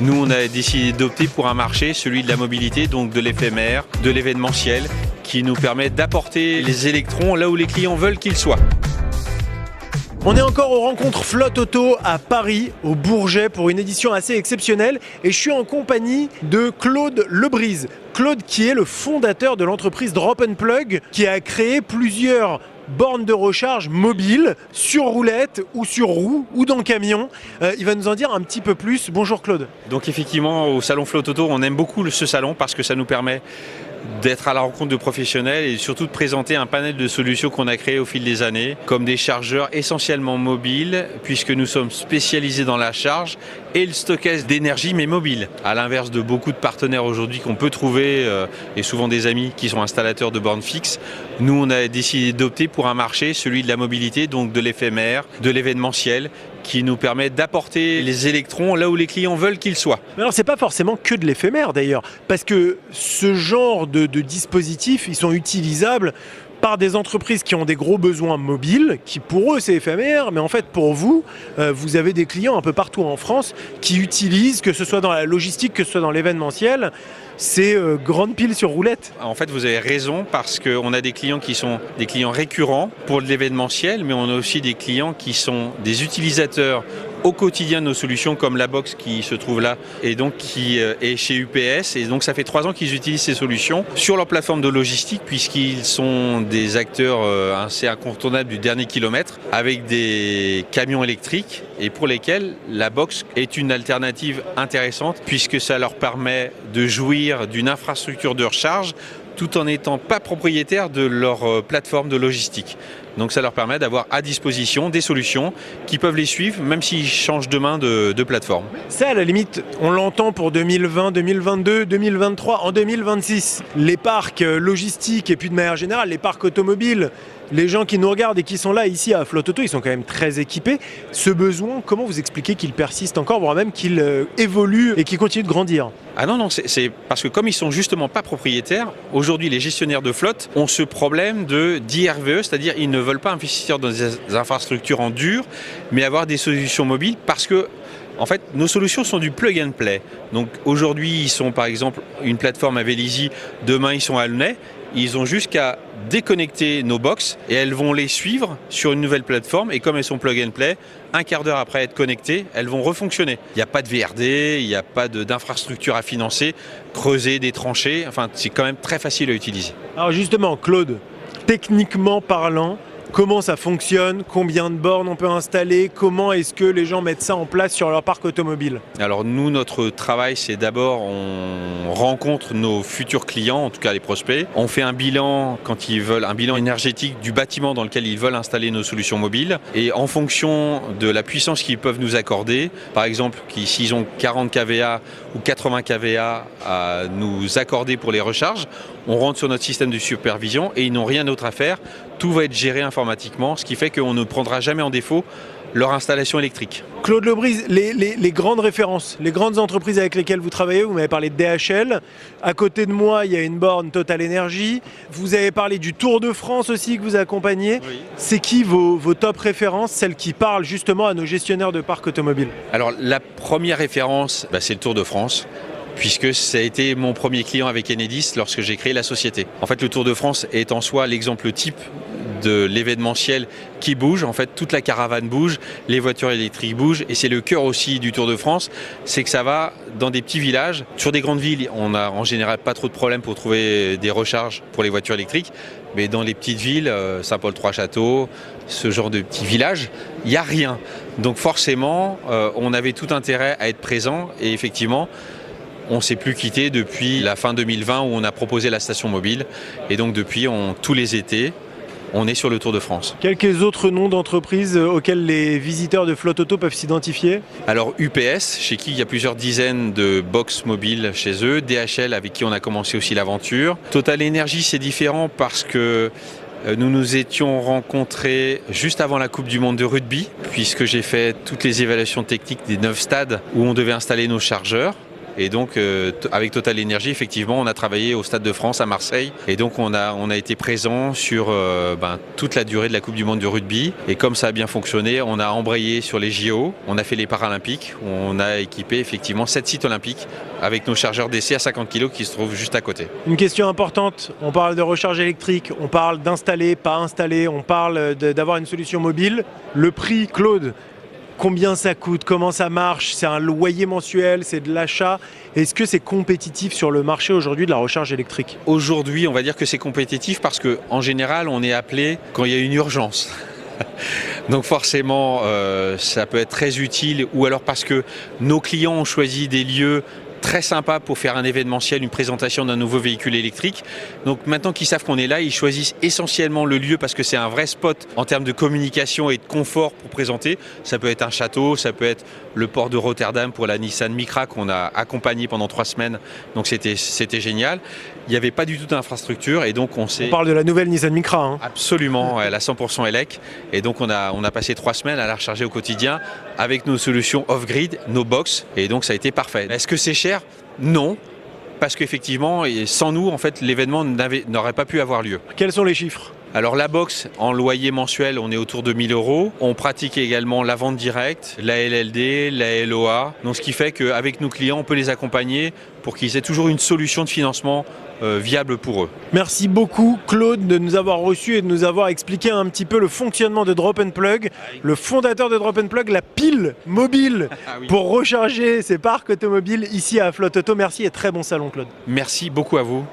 Nous, on a décidé d'opter pour un marché, celui de la mobilité, donc de l'éphémère, de l'événementiel, qui nous permet d'apporter les électrons là où les clients veulent qu'ils soient. On est encore aux rencontres Flotte Auto à Paris, au Bourget, pour une édition assez exceptionnelle. Et je suis en compagnie de Claude Lebrise. Claude qui est le fondateur de l'entreprise Drop and Plug, qui a créé plusieurs bornes de recharge mobiles sur roulette ou sur roue ou dans camion. Il va nous en dire un petit peu plus. Bonjour Claude. Donc effectivement, au salon Flotte Auto, on aime beaucoup ce salon parce que ça nous permet d'être à la rencontre de professionnels et surtout de présenter un panel de solutions qu'on a créé au fil des années, comme des chargeurs essentiellement mobiles, puisque nous sommes spécialisés dans la charge et le stockage d'énergie, mais mobile. À l'inverse de beaucoup de partenaires aujourd'hui qu'on peut trouver, et souvent des amis qui sont installateurs de bornes fixes, nous on a décidé d'opter pour un marché, celui de la mobilité, donc de l'éphémère, de l'événementiel, qui nous permet d'apporter les électrons là où les clients veulent qu'ils soient. Mais alors c'est pas forcément que de l'éphémère d'ailleurs, parce que ce genre de dispositifs, ils sont utilisables par des entreprises qui ont des gros besoins mobiles, qui pour eux c'est éphémère, mais en fait pour vous, vous avez des clients un peu partout en France qui utilisent, que ce soit dans la logistique, que ce soit dans l'événementiel, ces grandes piles sur roulette. En fait, vous avez raison parce qu'on a des clients qui sont des clients récurrents pour l'événementiel, mais on a aussi des clients qui sont des utilisateurs au quotidien de nos solutions, comme la box qui se trouve là et donc qui est chez UPS. Et donc ça fait 3 ans qu'ils utilisent ces solutions sur leur plateforme de logistique, puisqu'ils sont des acteurs assez incontournables du dernier kilomètre avec des camions électriques et pour lesquels la box est une alternative intéressante puisque ça leur permet de jouir d'une infrastructure de recharge tout en n'étant pas propriétaires de leur plateforme de logistique. Donc ça leur permet d'avoir à disposition des solutions qui peuvent les suivre même s'ils changent demain de plateforme. Ça à la limite, on l'entend pour 2020, 2022, 2023, en 2026. Les parcs logistiques et puis de manière générale les parcs automobiles, les gens qui nous regardent et qui sont là ici à Flotte Auto, ils sont quand même très équipés. Ce besoin, comment vous expliquez qu'il persiste encore, voire même qu'il évolue et qu'il continue de grandir? Ah non, c'est parce que comme ils sont justement pas propriétaires, aujourd'hui les gestionnaires de flotte ont ce problème d'IRVE, c'est-à-dire ils ne veulent pas investir dans des infrastructures en dur, mais avoir des solutions mobiles parce que en fait, nos solutions sont du plug and play. Donc aujourd'hui, ils sont par exemple une plateforme à Vélizy, demain ils sont à Aulnay. Ils ont juste qu'à déconnecter nos box et elles vont les suivre sur une nouvelle plateforme. Et comme elles sont plug and play, un quart d'heure après être connectées, elles vont refonctionner. Il n'y a pas de VRD, il n'y a pas d'infrastructure à financer, creuser des tranchées. Enfin, c'est quand même très facile à utiliser. Alors justement, Claude, techniquement parlant, comment ça fonctionne? Combien de bornes on peut installer? Comment est-ce que les gens mettent ça en place sur leur parc automobile? Alors nous, notre travail, c'est d'abord, on rencontre nos futurs clients, en tout cas les prospects. On fait un bilan quand ils veulent, un bilan énergétique du bâtiment dans lequel ils veulent installer nos solutions mobiles. Et en fonction de la puissance qu'ils peuvent nous accorder, par exemple, s'ils ont 40 kVA ou 80 kVA à nous accorder pour les recharges, on rentre sur notre système de supervision et ils n'ont rien d'autre à faire. Tout va être géré informatiquement, ce qui fait qu'on ne prendra jamais en défaut leur installation électrique. Claude Lebrise, les grandes références, les grandes entreprises avec lesquelles vous travaillez, vous m'avez parlé de DHL. À côté de moi, il y a une borne Total Energy. Vous avez parlé du Tour de France aussi que vous accompagnez. Oui. C'est qui vos top références, celles qui parlent justement à nos gestionnaires de parcs automobiles? Alors la première référence, c'est le Tour de France, puisque ça a été mon premier client avec Enedis lorsque j'ai créé la société. En fait, le Tour de France est en soi l'exemple type de l'événementiel qui bouge. En fait, toute la caravane bouge, les voitures électriques bougent et c'est le cœur aussi du Tour de France, c'est que ça va dans des petits villages. Sur des grandes villes, on n'a en général pas trop de problèmes pour trouver des recharges pour les voitures électriques, mais dans les petites villes, Saint-Paul-Trois-Châteaux, ce genre de petits villages, il n'y a rien. Donc forcément, on avait tout intérêt à être présent et effectivement, on ne s'est plus quitté depuis la fin 2020 où on a proposé la station mobile et donc depuis tous les étés, on est sur le Tour de France. Quelques autres noms d'entreprises auxquels les visiteurs de Flotte Auto peuvent s'identifier? Alors UPS, chez qui il y a plusieurs dizaines de box mobiles chez eux. DHL, avec qui on a commencé aussi l'aventure. Total Energy, c'est différent parce que nous nous étions rencontrés juste avant la Coupe du Monde de rugby, puisque j'ai fait toutes les évaluations techniques des 9 stades où on devait installer nos chargeurs. Et donc avec Total Energy, effectivement, on a travaillé au Stade de France à Marseille. Et donc on a été présent sur toute la durée de la Coupe du Monde du rugby. Et comme ça a bien fonctionné, on a embrayé sur les JO, on a fait les Paralympiques, on a équipé effectivement 7 sites olympiques avec nos chargeurs DC à 50 kg qui se trouvent juste à côté. Une question importante, on parle de recharge électrique, on parle d'installer, pas installer, on parle d'avoir une solution mobile. Le prix, Claude, combien ça coûte? Comment ça marche? C'est un loyer mensuel? C'est de l'achat? Est-ce que c'est compétitif sur le marché aujourd'hui de la recharge électrique? Aujourd'hui, on va dire que c'est compétitif parce qu'en général, on est appelé quand il y a une urgence. Donc forcément, ça peut être très utile, ou alors parce que nos clients ont choisi des lieux très sympa pour faire un événementiel, une présentation d'un nouveau véhicule électrique. Donc maintenant qu'ils savent qu'on est là, ils choisissent essentiellement le lieu parce que c'est un vrai spot en termes de communication et de confort pour présenter. Ça peut être un château, ça peut être le port de Rotterdam pour la Nissan Micra qu'on a accompagné pendant 3 semaines. Donc c'était génial. Il n'y avait pas du tout d'infrastructure et donc on parle de la nouvelle Nissan Micra. Hein. Absolument, elle a 100% élec. Et donc on a passé 3 semaines à la recharger au quotidien avec nos solutions off-grid, nos box. Et donc ça a été parfait. Est-ce que c'est cher? Non, parce qu'effectivement, sans nous, en fait, l'événement n'aurait pas pu avoir lieu. Quels sont les chiffres? Alors la box, en loyer mensuel, on est autour de 1 000 €. On pratique également la vente directe, la LLD, la LOA. Donc ce qui fait qu'avec nos clients, on peut les accompagner pour qu'ils aient toujours une solution de financement viable pour eux. Merci beaucoup Claude de nous avoir reçus et de nous avoir expliqué un petit peu le fonctionnement de Drop & Plug, le fondateur de Drop & Plug, la pile mobile pour recharger ses parcs automobiles ici à Flotte Auto. Merci et très bon salon Claude. Merci beaucoup à vous.